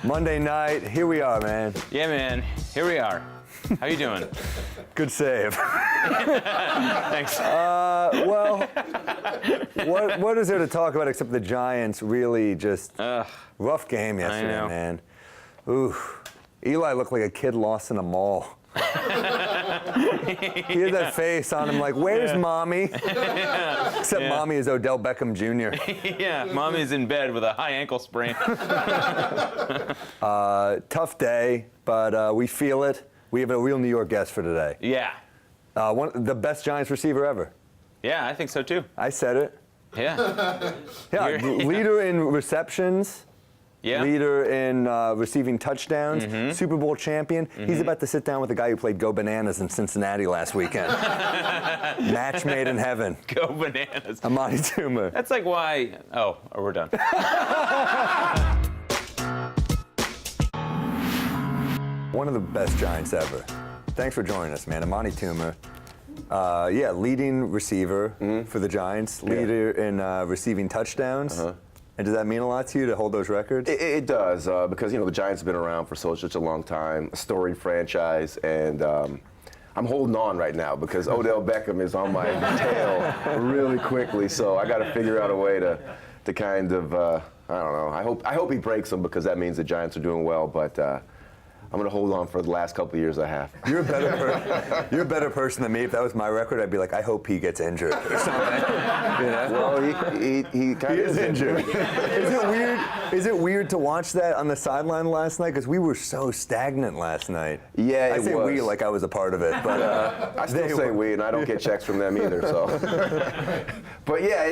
Monday night, here we are, man. Yeah, man. Here we are. How you doing? Good save. Thanks. Well, what is there to talk about except the Giants really just rough game yesterday, man. Ooh, Eli looked like a kid lost in a mall. He had that face on him like, where's mommy? Except mommy is Odell Beckham Jr. Yeah, mommy's in bed with a high ankle sprain. Tough day, but we feel it. We have a real New York guest for today. Yeah. The best Giants receiver ever. Yeah, I think so too. I said it. Yeah. Yeah, leader in receptions. Yeah. Leader in receiving touchdowns, Super Bowl champion. He's about to sit down with the guy who played Go Bananas in Cincinnati last weekend. Match made in heaven. Go Bananas. Amani Toomer. That's like why. Oh, we're done. One of the best Giants ever. Thanks for joining us, man. Amani Toomer. Leading receiver for the Giants. Leader in receiving touchdowns. And does that mean a lot to you to hold those records? It does, because the Giants have been around for such a long time, a storied franchise, and I'm holding on right now because Odell Beckham is on my tail really quickly. So I got to figure out a way to kind of I don't know. I hope he breaks them because that means the Giants are doing well, but. I'm going to hold on for the last couple of years I have. You're a better person than me. If that was my record, I'd be like, I hope he gets injured or something. Well, he kind of is injured. Is it weird to watch that on the sideline last night? Because we were so stagnant last night. Yeah, I say we like I was a part of it, but I still say we, and I don't get checks from them either. So, but yeah,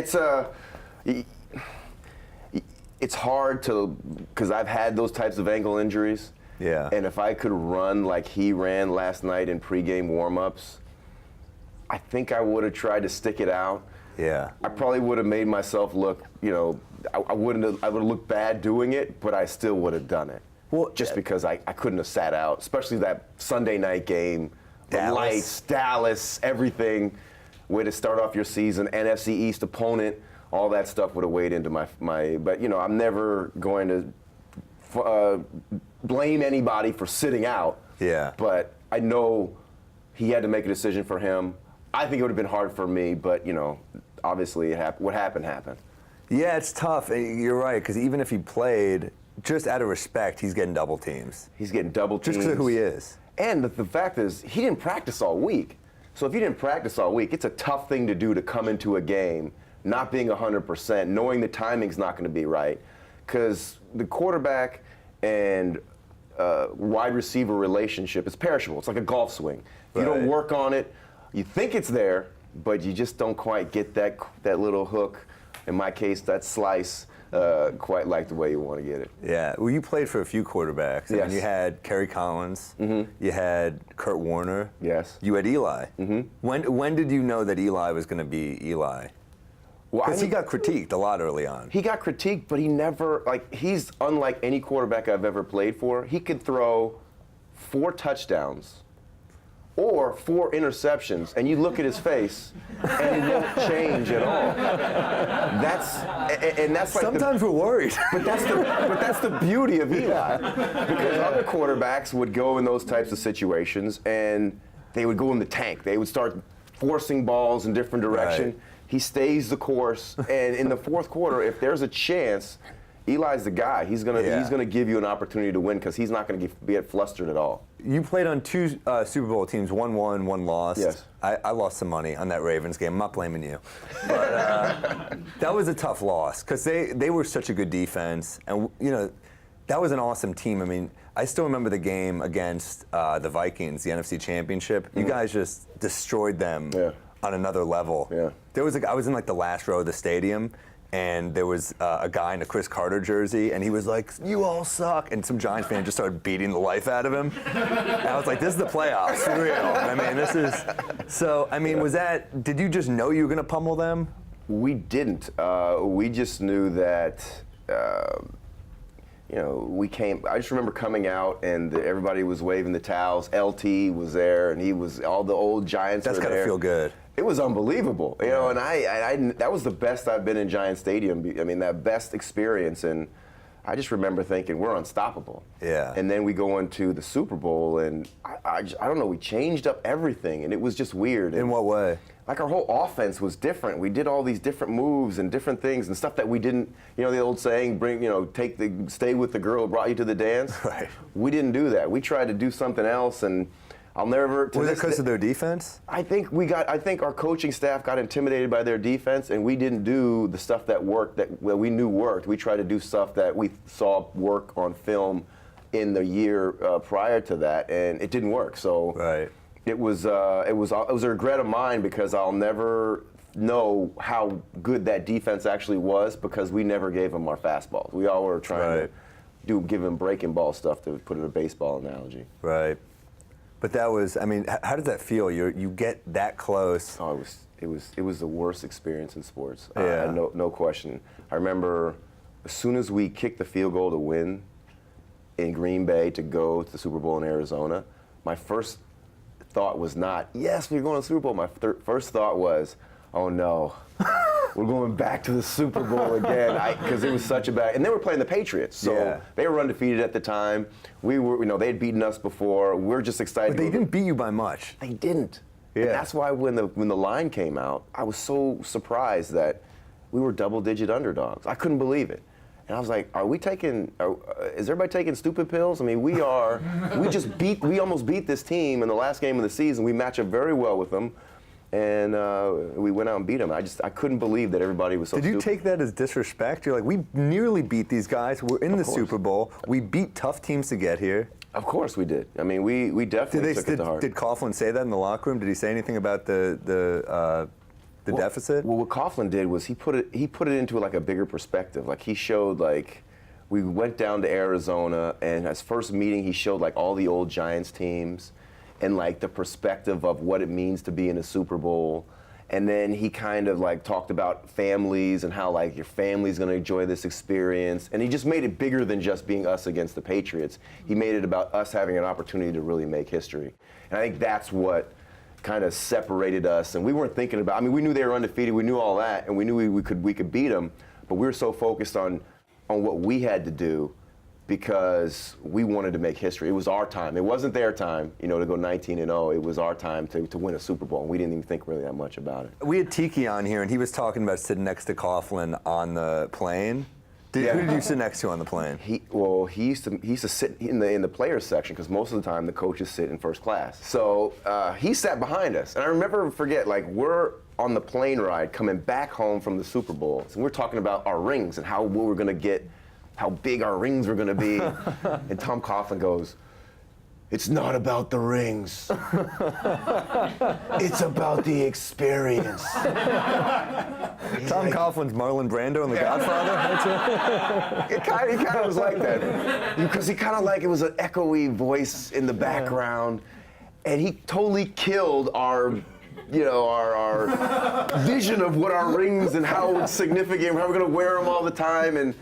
it's hard because I've had those types of ankle injuries. Yeah. And if I could run like he ran last night in pregame warm-ups, I think I would have tried to stick it out. Yeah. I probably would have made myself look, I would have looked bad doing it, but I still would have done it. Well, just because I couldn't have sat out, especially that Sunday night game, the lights, Dallas, everything, way to start off your season, NFC East opponent, all that stuff would have weighed into my but I'm never going to blame anybody for sitting out. Yeah. But I know he had to make a decision for him. I think it would have been hard for me, but obviously what happened happened. Yeah, it's tough. You're right, because even if he played, just out of respect, he's getting double teams. He's getting double teams. Just because of who he is. And the fact is, he didn't practice all week. So if you didn't practice all week, it's a tough thing to do to come into a game not being 100%, knowing the timing's not going to be right. Because the quarterback and wide receiver relationship is perishable. It's like a golf swing. If you don't work on it, you think it's there, but you just don't quite get that little hook. In my case, that slice quite like the way you want to get it. Yeah. Well, you played for a few quarterbacks. Yes. I mean, you had Kerry Collins. You had Kurt Warner. Yes. You had Eli. When did you know that Eli was going to be Eli? Because he got critiqued a lot early on. He got critiqued, but he never, he's unlike any quarterback I've ever played for. He could throw 4 touchdowns or 4 interceptions, and you look at his face, and he won't change at all. That's like sometimes we're worried. But that's the beauty of Eli, because other quarterbacks would go in those types of situations, and they would go in the tank. They would start forcing balls in different direction. Right. He stays the course, and in the fourth quarter, if there's a chance, Eli's the guy. He's gonna give you an opportunity to win because he's not gonna get flustered at all. You played on 2 Super Bowl teams, 1 won, 1 lost. Yes. I lost some money on that Ravens game. I'm not blaming you, but that was a tough loss because they were such a good defense, and that was an awesome team. I mean, I still remember the game against the Vikings, the NFC Championship. You guys just destroyed them. Yeah. On another level. Yeah. I was in the last row of the stadium, and there was a guy in a Chris Carter jersey, and he was like, "You all suck," and some Giants fan just started beating the life out of him. And I was like, "This is the playoffs for real." I mean, this is. So, I mean, did you just know you were gonna pummel them? We didn't. We just knew that. I just remember coming out and everybody was waving the towels. LT was there, and all the old Giants were there. That's gotta feel good. It was unbelievable, and that was the best I've been in Giant Stadium. I mean, that best experience, and I just remember thinking we're unstoppable. Yeah. And then we go into the Super Bowl, and I don't know, we changed up everything, and it was just weird. In what way? Like our whole offense was different. We did all these different moves and different things and stuff that we didn't. You know the old saying, stay with the girl who brought you to the dance. Right. We didn't do that. We tried to do something else, and I'll never. Was it because of their defense? I think our coaching staff got intimidated by their defense, and we didn't do the stuff that worked that we knew worked. We tried to do stuff that we saw work on film in the year prior to that, and it didn't work. So right. It was a regret of mine because I'll never know how good that defense actually was because we never gave them our fastballs. We all were trying to give them breaking ball stuff, to put in a baseball analogy. Right. But that was, I mean, how does that feel? You get that close. Oh, it was the worst experience in sports. Yeah. No question. I remember as soon as we kicked the field goal to win in Green Bay to go to the Super Bowl in Arizona, my first thought was not, yes, we're going to the Super Bowl. My first thought was, oh no, we're going back to the Super Bowl again, because it was such a bad. And they were playing the Patriots, so they were undefeated at the time. We were, they had beaten us before. We're just excited. But they didn't beat you by much. They didn't. Yeah. And that's why when the line came out, I was so surprised that we were double-digit underdogs. I couldn't believe it. And I was like, is everybody taking stupid pills? I mean, we almost beat this team in the last game of the season. We match up very well with them. And we went out and beat them. I couldn't believe that everybody was so stupid. Did you stupid. take that as disrespect? You're like, we nearly beat these guys. We're in the Super Bowl. We beat tough teams to get here. Of course we did. I mean, we definitely took it to heart. Did Coughlin say that in the locker room? Did he say anything about the deficit? Well, what Coughlin did was he put it into like a bigger perspective. Like he showed we went down to Arizona, and his first meeting he showed like all the old Giants teams and like the perspective of what it means to be in a Super Bowl. And then he kind of like talked about families and how like your family's gonna enjoy this experience. And he just made it bigger than just being us against the Patriots. He made it about us having an opportunity to really make history. And I think that's what kind of separated us. And we weren't thinking about, I mean, we knew they were undefeated, we knew all that, and we knew we could beat them, but we were so focused on what we had to do because we wanted to make history. It was our time. It wasn't their time, to go 19-0. It was our time to win a Super Bowl, and we didn't even think really that much about it. We had Tiki on here, and he was talking about sitting next to Coughlin on the plane. Who did you sit next to on the plane? He used to sit in the players section because most of the time the coaches sit in first class. So he sat behind us, and I forget, we're on the plane ride coming back home from the Super Bowl, and we're talking about our rings and how we're gonna get, how big our rings were gonna be, and Tom Coughlin goes, "It's not about the rings. It's about the experience." Tom Coughlin's Marlon Brando in The Godfather? He kind of was like that. Because he kind of it was an echoey voice in the background. And he totally killed our vision of what our rings and how significant, how we're going to wear them all the time. And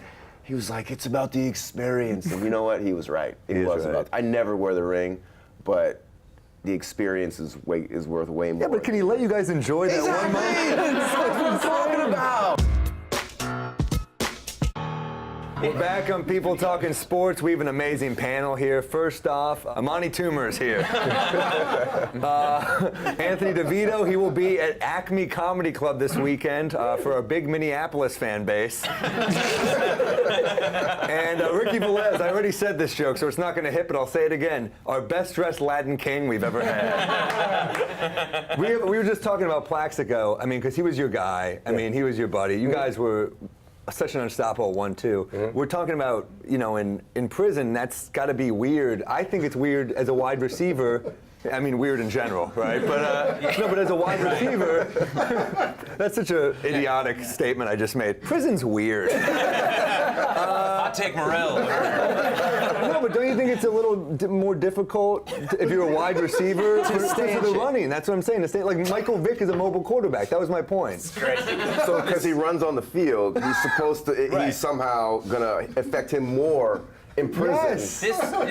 he was like, "It's about the experience." And you know what? He was right. It was right. about. I never wear the ring, but the experience is worth way more. Yeah, but can he let you guys enjoy that one moment? That's what I'm talking about. We're back on People Talking Sports. We have an amazing panel here. First off, Amani Toomer is here. Anthony DeVito, he will be at Acme Comedy Club this weekend for our big Minneapolis fan base. And Ricky Velez, I already said this joke, so it's not going to hit, but I'll say it again. Our best dressed Latin king we've ever had. We were just talking about Plaxico, because he was your guy. He was your buddy. You guys were such an unstoppable 1-2. Mm-hmm. We're talking about, in prison, that's got to be weird. I think it's weird as a wide receiver. Weird in general, right? But but as a wide receiver, that's such an idiotic statement I just made. Prison's weird. I'll take Morril. No, but don't you think it's a little more difficult if you're a wide receiver because of the running? That's what I'm saying. Like Michael Vick is a mobile quarterback. That was my point. So because he runs on the field, he's supposed to. Right. He's somehow gonna affect him more in prison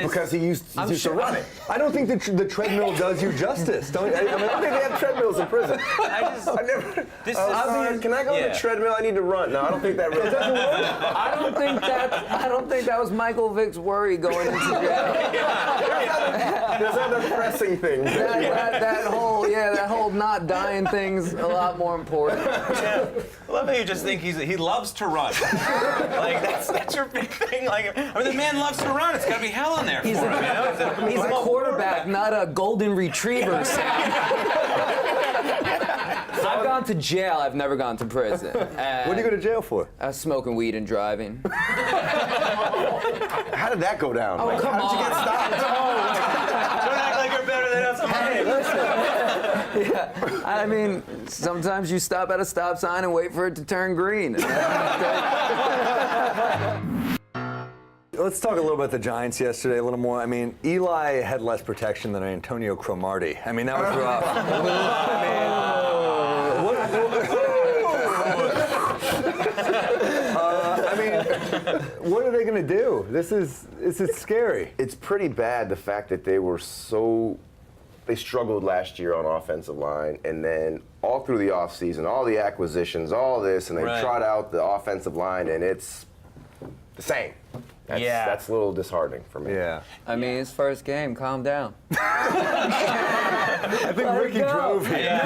because he used to run it. I don't think the treadmill does you justice. I think they have treadmills in prison. Can I go on the treadmill? I need to run. No, I don't think that really doesn't work. I don't think that was Michael Vick's worry going into jail. There's other pressing things. That whole not dying thing's a lot more important. Yeah. I love how you just think he loves to run. Like that's your big thing. Like the man loves to run. It's got to be hell in there for him. He's a quarterback, not a golden retriever. I've gone to jail. I've never gone to prison. What do you go to jail for? Smoking weed and driving. How did that go down? Oh, come How did you get on. stopped? Don't act like you're better than us. Hey, listen. Yeah, I mean, sometimes you stop at a stop sign and wait for it to turn green. Let's talk a little about the Giants yesterday, a little more. I mean, Eli had less protection than Antonio Cromartie. I mean, that was rough. What are they going to do? This is scary. It's pretty bad, the fact that they struggled last year on offensive line, and then all through the offseason, all the acquisitions, all this, and they trot out the offensive line, and it's the same. That's a little disheartening for me. Yeah. I mean, it's first game. Calm down. I think Ricky drove here.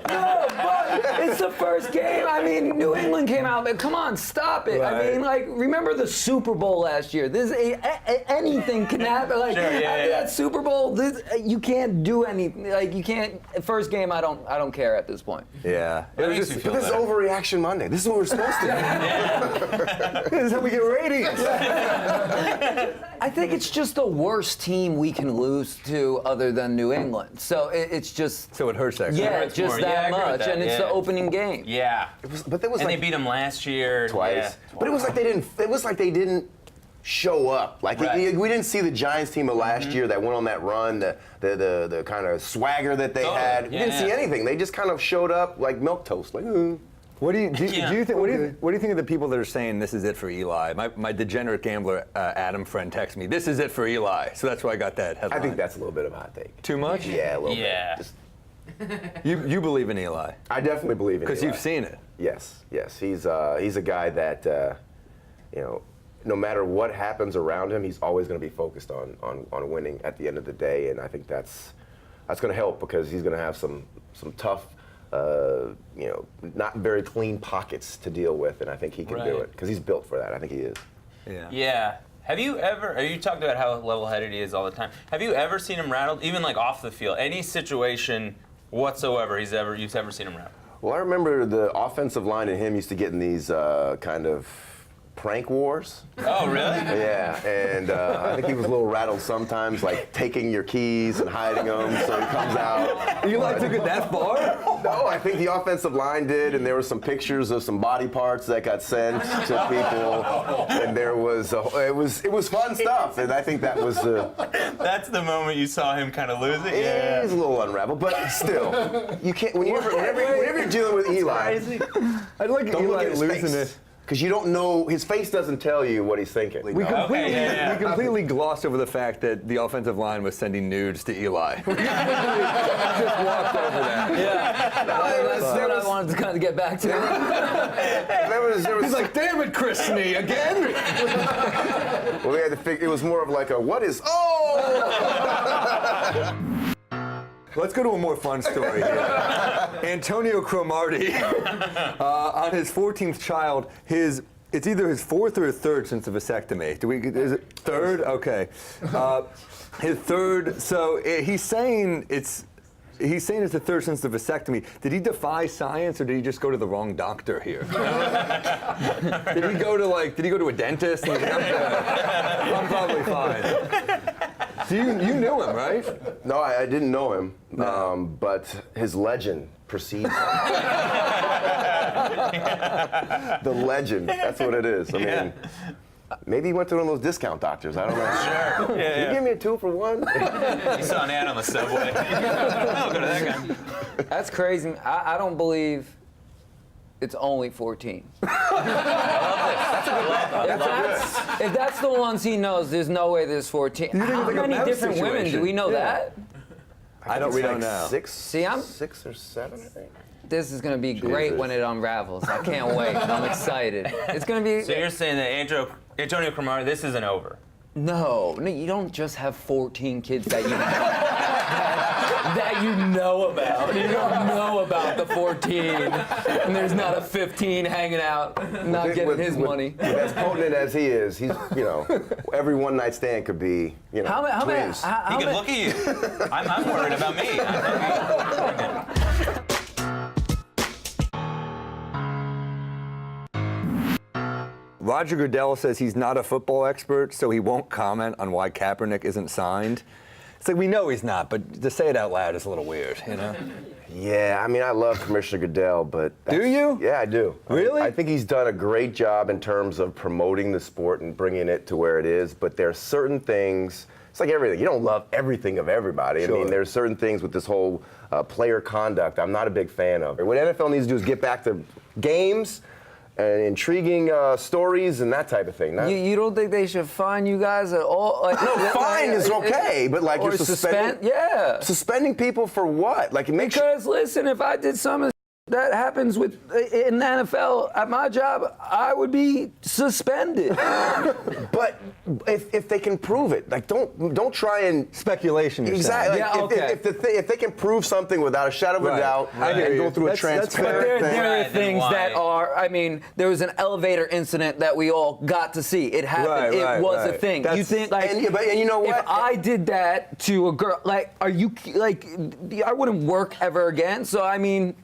No, but it's the first game. I mean, New England came out, but come on, stop it. Right. I mean, like, remember the Super Bowl last year? This anything can happen. Like, after that Super Bowl, you can't do anything. Like, you can't. First game, I don't care at this point. Yeah. But this is Overreaction Monday. This is what we're supposed to do. This is how we get ratings. I think it's just the worst team we can lose to other than New England. So it's just. So it hurts actually. Yeah, just that much, and it's the opening game. Yeah. They beat them last year twice. Yeah. But it was like they didn't. It was like they didn't show up. Like we didn't see the Giants team of last year that went on that run, the kind of swagger that they had. We didn't see anything. They just kind of showed up like milquetoast. Like. What do you think? What do you think of the people that are saying this is it for Eli? My degenerate gambler Adam friend texted me, "This is it for Eli." So that's why I got that headline. I think that's a little bit of a hot take. Too much? Yeah, a little bit. Just, you believe in Eli? I definitely believe in Eli. Because you've seen it. Yes. He's a guy that no matter what happens around him, he's always going to be focused on winning at the end of the day, and I think that's going to help because he's going to have some tough. Not very clean pockets to deal with, and I think he can do it because he's built for that. I think he is. Yeah. Yeah. Have you ever? You talked about how level-headed he is all the time. Have you ever seen him rattled, even like off the field, any situation whatsoever? You've ever seen him rattled? Well, I remember the offensive line and him used to get in these kind of prank wars. Oh, really? Yeah, and I think he was a little rattled sometimes, like taking your keys and hiding them so he comes out. Eli took it that far? No, I think the offensive line did, and there were some pictures of some body parts that got sent to people, and there was it was fun stuff, and I think that was That's the moment you saw him kind of lose it. Yeah. He's a little unraveled, but still, you can't. Whenever you're dealing with Eli, I'd like don't look Eli at his losing face. it. Because you don't know, his face doesn't tell you what he's thinking. We completely glossed over the fact that the offensive line was sending nudes to Eli. We just walked over that. Yeah. That's what I wanted to kind of get back to. He's He's like, damn it, Christine, again? Well, they had to figure, it was more of like a, what is, Let's go to a more fun story here. Antonio Cromartie, on his 14th child, it's either his fourth or his third since the vasectomy. Is it third? Okay. His third. So he's saying it's the third since the vasectomy. Did he defy science, or did he just go to the wrong doctor here? Did he go to a dentist? And he's like, I'm probably fine. So you knew him, right? No, I didn't know him, but his legend precedes him. The legend, that's what it is. I mean, maybe he went to one of those discount doctors, I don't know. Sure. Yeah, Can you give me a 2 for 1? You saw an ad on the subway. I'll go to that guy. That's crazy. I don't believe it's only 14. I If that's the ones he knows, there's no way there's 14. How many different women do we know that? We don't know. Six or seven, I think. This is going to be great when it unravels. I can't wait. I'm excited. It's going to be. So you're saying that Antonio Cromartie, this isn't over? No, you don't just have 14 kids that you that you know about. You don't know about the 14, and there's not a 15 hanging out, not getting his money. With as potent as he is, he's every one night stand could be twins. He could look at you. I'm worried about me. Roger Goodell says he's not a football expert, so he won't comment on why Kaepernick isn't signed. It's like, we know he's not, but to say it out loud is a little weird, you know? Yeah, I mean, I love Commissioner Goodell, but... Do you? Yeah, I do. Really? I think he's done a great job in terms of promoting the sport and bringing it to where it is, but there are certain things... It's like everything. You don't love everything of everybody. Sure. I mean, there's certain things with this whole player conduct I'm not a big fan of. What NFL needs to do is get back to games and intriguing stories and that type of thing. You don't think they should fine you guys at all? Like, no, fine is okay, but like you're suspending. Yeah. Suspending people for what? Like it makes. Because listen, if I did some of that happens in the NFL at my job, I would be suspended. But if they can prove it, like don't try and speculation. Exactly. Yeah, like, okay. if they can prove something without a shadow of a doubt and go through a transparent But thing. there are things that are. I mean, there was an elevator incident that we all got to see. It happened. It was a thing. You think like? And you know what? If I did that to a girl, like, are you like? I wouldn't work ever again. So I mean.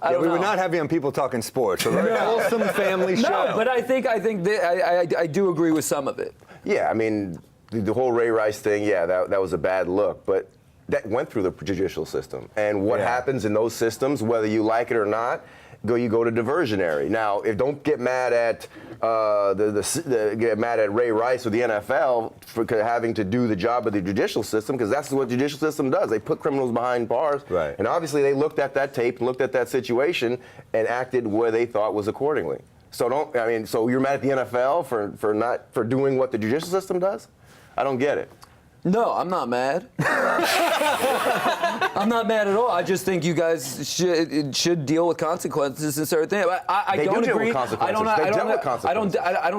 We were not having on people talking sports. A very wholesome family show. No, but I think that I do agree with some of it. Yeah, I mean, the whole Ray Rice thing, yeah, that was a bad look, but that went through the judicial system. And what happens in those systems, whether you like it or not, you go to diversionary. Now, don't get mad at get mad at Ray Rice or the NFL for having to do the job of the judicial system, because that's what the judicial system does. They put criminals behind bars, right. And obviously they looked at that tape and looked at that situation and acted where they thought was accordingly. So so you're mad at the NFL for doing what the judicial system does? I don't get it. No, I'm not mad. I'm not mad at all. I just think you guys should deal with consequences and certain things. I don't agree. With consequences. They dealt with consequences. I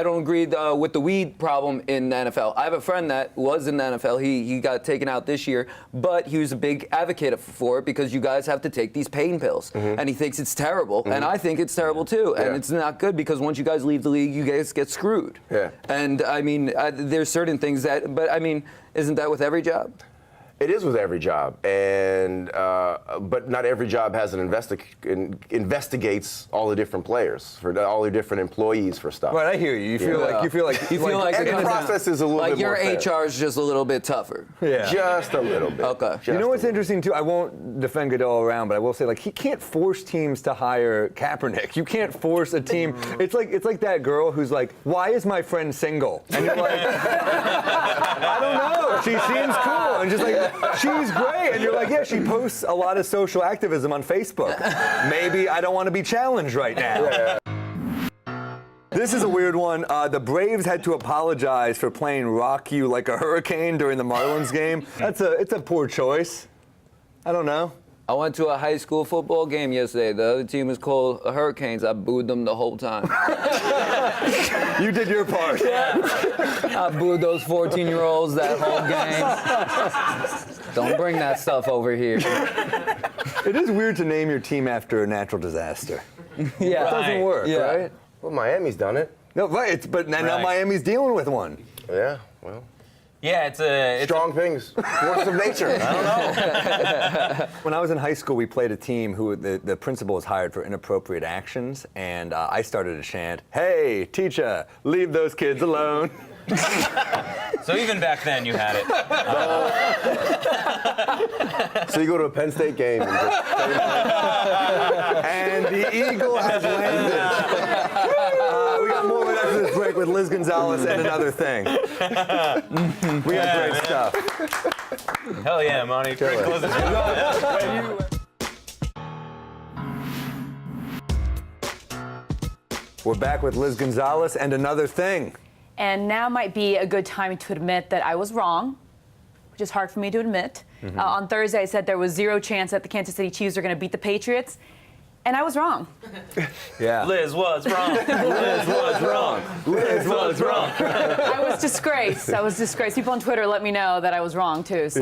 don't agree with the weed problem in the NFL. I have a friend that was in the NFL. He got taken out this year, but he was a big advocate for it because you guys have to take these pain pills, and he thinks it's terrible, and I think it's terrible too, and it's not good because once you guys leave the league, you guys get screwed. Yeah. And I mean, there's certain things but I mean, isn't that with every job? It is with every job, and but not every job has investigates all the different players for all the different employees for stuff. Right, I hear you. You feel like the process is a little bit more your fair. HR is just a little bit tougher. Yeah, just a little bit. Okay. You know what's interesting too? I won't defend Goodell around, but I will say he can't force teams to hire Kaepernick. You can't force a team. It's like that girl who's like, "Why is my friend single?" And you're like, "I don't know. She seems cool," and just like. She's great. And you're like, yeah, she posts a lot of social activism on Facebook. Maybe I don't want to be challenged right now. Yeah. This is a weird one. The Braves had to apologize for playing Rock You Like a Hurricane during the Marlins game. It's a poor choice. I don't know. I went to a high school football game yesterday. The other team was called Hurricanes. I booed them the whole time. You did your part. Yeah. I booed those 14-year-olds that whole game. Don't bring that stuff over here. It is weird to name your team after a natural disaster. Yeah. It doesn't work, right? Well, Miami's done it. No, right. But now Miami's dealing with one. Yeah, well. Yeah, it's strong things. Force of nature. I don't know. When I was in high school, we played a team who the principal was hired for inappropriate actions, and I started to chant, "Hey, teacher, leave those kids alone." So even back then, you had it. So you go to a Penn State game and just and the Eagle has landed. We got more right after this break with Liz Gonzalez and another thing. We got great stuff. Hell yeah, Amani. Great closing. We're back with Liz Gonzalez and another thing. And now might be a good time to admit that I was wrong, which is hard for me to admit. On Thursday, I said there was 0 chance that the Kansas City Chiefs are going to beat the Patriots, and I was wrong. Yeah. Liz was wrong. Liz was wrong. Liz was wrong. I was disgraced. People on Twitter let me know that I was wrong, too. So,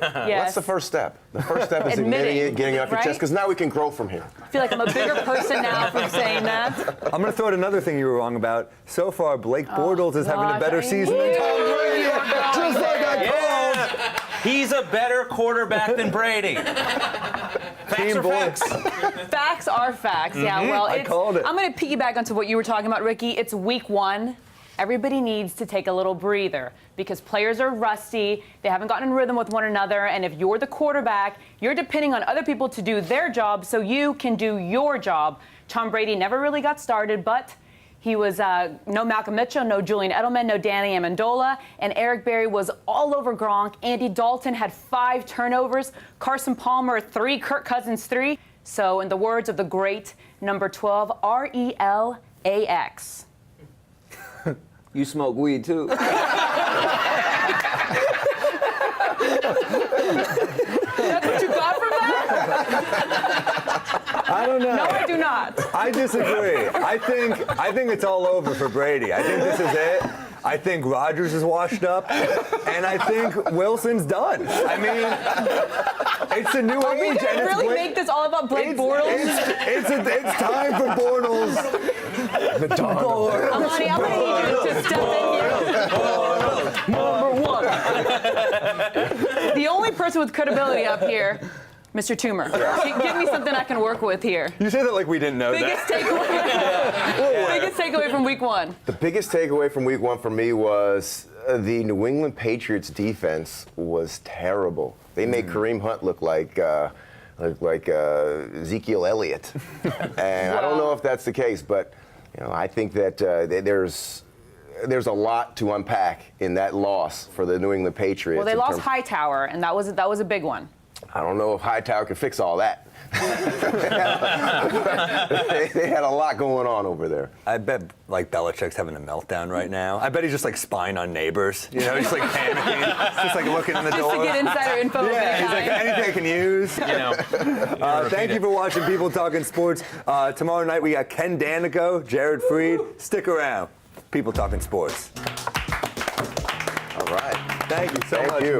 yes. What's the first step? The first step is admitting it, getting it off your chest, right? because now we can grow from here. I feel like I'm a bigger person now from saying that. I'm going to throw out another thing you were wrong about. So far, Blake Bortles is having a gosh, better I season knew than Tom you Brady. were going Just like I there. called. He's a better quarterback than Brady. Facts Team are boy. facts. Facts are facts. Yeah, well, I called it. I'm going to piggyback onto what you were talking about, Ricky. It's week 1. Everybody needs to take a little breather because players are rusty. They haven't gotten in rhythm with one another. And if you're the quarterback, you're depending on other people to do their job so you can do your job. Tom Brady never really got started, but he was no Malcolm Mitchell, no Julian Edelman, no Danny Amendola, and Eric Berry was all over Gronk. Andy Dalton had 5 turnovers. Carson Palmer 3, Kirk Cousins 3. So in the words of the great number 12, RELAX. You smoke weed too. That's what you got from that? I don't know. No, I do not. I disagree. I think it's all over for Brady. I think this is it. I think Rodgers is washed up, and I think Wilson's done. I mean, it's a new Are we age, going and to it's really Blake- make this all about Blake it's, Bortles? It's time for Bortles. The dawn. Amani, I'm going to need you to step in here. Number 1. The only person with credibility up here, Mr. Toomer. Give me something I can work with here. You say that like we didn't know Biggest that. takeaway. Biggest takeaway from week 1. The biggest takeaway from week 1 for me was the New England Patriots defense was terrible. They made Kareem Hunt look like Ezekiel Elliott, and I don't know if that's the case, but I think that there's a lot to unpack in that loss for the New England Patriots. Well, they in lost terms- Hightower, and that was a big one. I don't know if Hightower can fix all that. they had a lot going on over there. I bet like Belichick's having a meltdown right now. I bet he's just like spying on neighbors. Just like panicking, just like looking in the door. Just to get insider info. Yeah, he's like anything I can use. Thank you for watching People Talking Sports. Tomorrow night we got Ken Danico, Jared Freed. Stick around. People Talking Sports. All right. Thank you so much. Thank you.